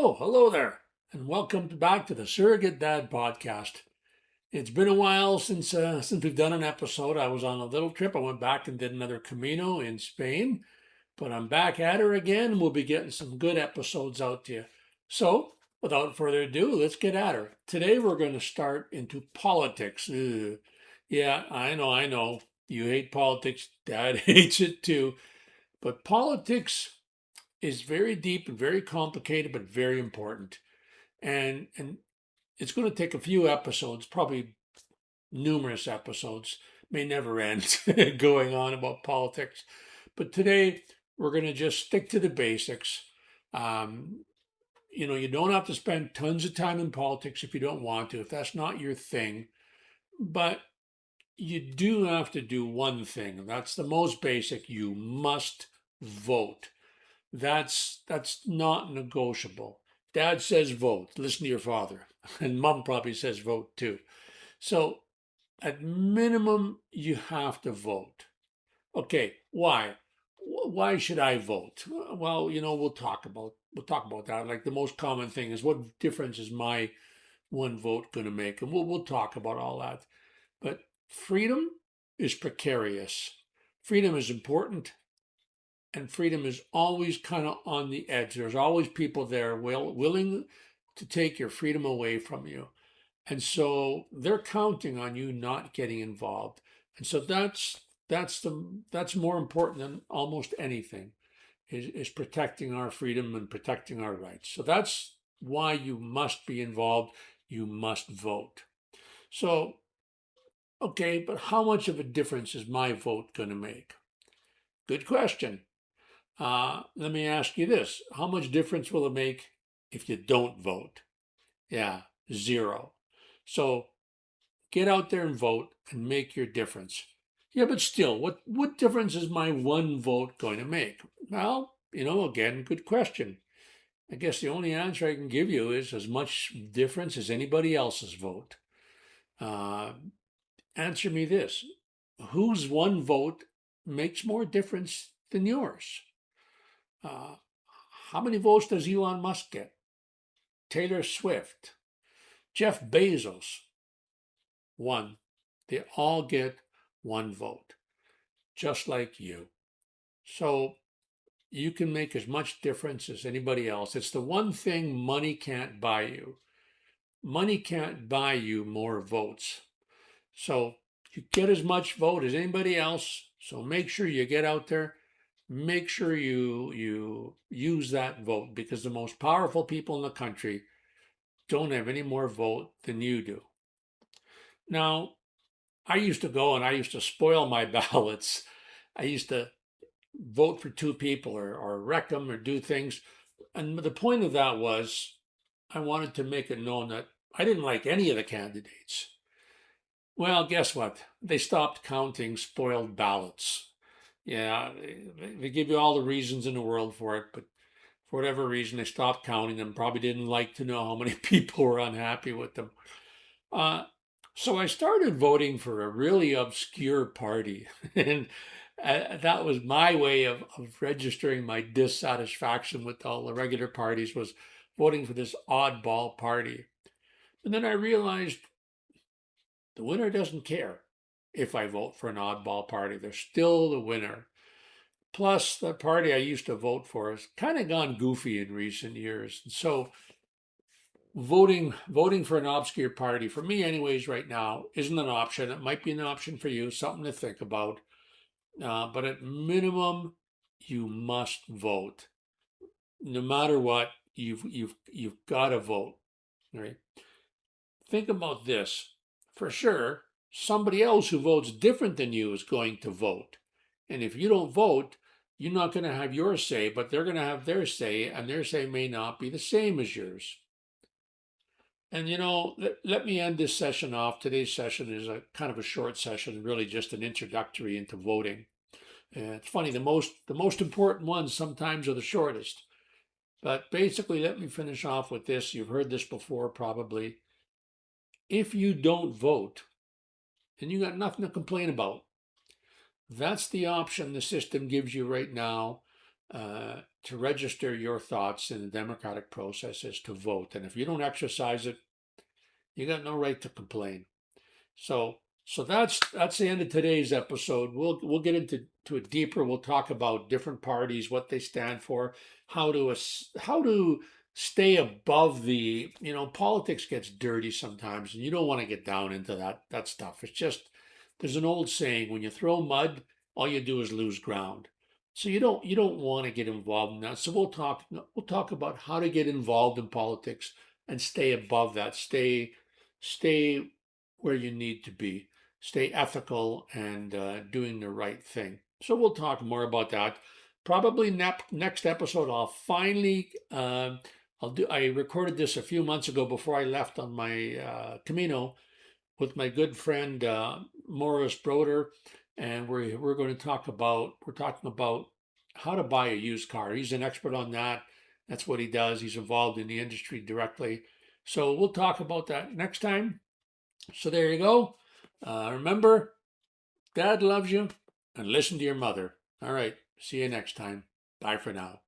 Oh, hello there, and welcome back to the Surrogate Dad podcast. It's been a while since we've done an episode. I was on a little trip. I went back and did another Camino in Spain, but I'm back at her again. We'll be getting some good episodes out to you. So, without further ado, let's get at her. Today we're going to start into politics. Ugh. Yeah, I know. You hate politics. Dad hates it too. But politics is very deep and very complicated, but very important. And it's going to take a few episodes, probably numerous episodes, may never end going on about politics. But today we're going to just stick to the basics. Um, you don't have to spend tons of time in politics if you don't want to, if that's not your thing. But you do have to do one thing, and that's the most basic. You must vote. That's not negotiable. Dad says vote. Listen to your father. And mom probably says vote too. So at minimum, you have to vote. Okay, why? Why should I vote? Well, we'll talk about that. Like the most common thing is what difference is my one vote going to make? And we'll talk about all that. But freedom is precarious. Freedom is important, and freedom is always kind of on the edge. There's always people there willing to take your freedom away from you. And so they're counting on you not getting involved. And so that's more important than almost anything is protecting our freedom and protecting our rights. So that's why you must be involved. You must vote. So, okay, but how much of a difference is my vote going to make? Good question. Let me ask you this. How much difference will it make if you don't vote? Yeah, zero. So get out there and vote and make your difference. Yeah, but still, what difference is my one vote going to make? Well, again, good question. I guess the only answer I can give you is as much difference as anybody else's vote. Uh, Answer me this. Whose one vote makes more difference than yours? Uh, how many votes does Elon Musk get? Taylor Swift, Jeff Bezos, one. They all get one vote, just like you. So you can make as much difference as anybody else. It's the one thing money can't buy you. Money can't buy you more votes. So you get as much vote as anybody else. So make sure you get out there. Make sure you use that vote, because the most powerful people in the country don't have any more vote than you do. Now, I used to go and I used to spoil my ballots. I used to vote for two people or wreck them or do things. And the point of that was I wanted to make it known that I didn't like any of the candidates. Well, guess what? They stopped counting spoiled ballots. Yeah, they give you all the reasons in the world for it, but for whatever reason, they stopped counting them. Probably didn't like to know how many people were unhappy with them. Uh, so I started voting for a really obscure party. And that was my way of registering my dissatisfaction with all the regular parties, was voting for this oddball party. And then I realized the winner doesn't care if I vote for an oddball party. They're still the winner. Plus, the party I used to vote for has kind of gone goofy in recent years. And so voting for an obscure party, for me anyways right now, isn't an option. It might be an option for you, something to think about. But at minimum, you must vote. No matter what, you've got to vote. Right? Think about this. For sure, somebody else who votes different than you is going to vote. And if you don't vote, you're not going to have your say, but they're going to have their say, and their say may not be the same as yours. And let me end this session off. Today's session is a kind of a short session, really just an introductory into voting. It's funny, the most important ones sometimes are the shortest. But basically, let me finish off with this. You've heard this before, probably. If you don't vote, then you got nothing to complain about. That's the option the system gives you right now. to register your thoughts in the democratic process is to vote. And if you don't exercise it, you got no right to complain. So that's the end of today's episode. We'll get into it deeper. We'll talk about different parties, what they stand for, how to stay above the, politics gets dirty sometimes, and you don't want to get down into that stuff. It's just, there's an old saying, when you throw mud, all you do is lose ground. So you don't want to get involved in that. So we'll talk about how to get involved in politics and stay above that. Stay where you need to be. Stay ethical and doing the right thing. So we'll talk more about that. Probably next episode. I'll finally. I recorded this a few months ago before I left on my Camino with my good friend Morris Broder, and we're going to we're talking about how to buy a used car. He's an expert on that. That's what he does. He's involved in the industry directly. So we'll talk about that next time. So there you go. Remember, Dad loves you, and listen to your mother. All right. See you next time. Bye for now.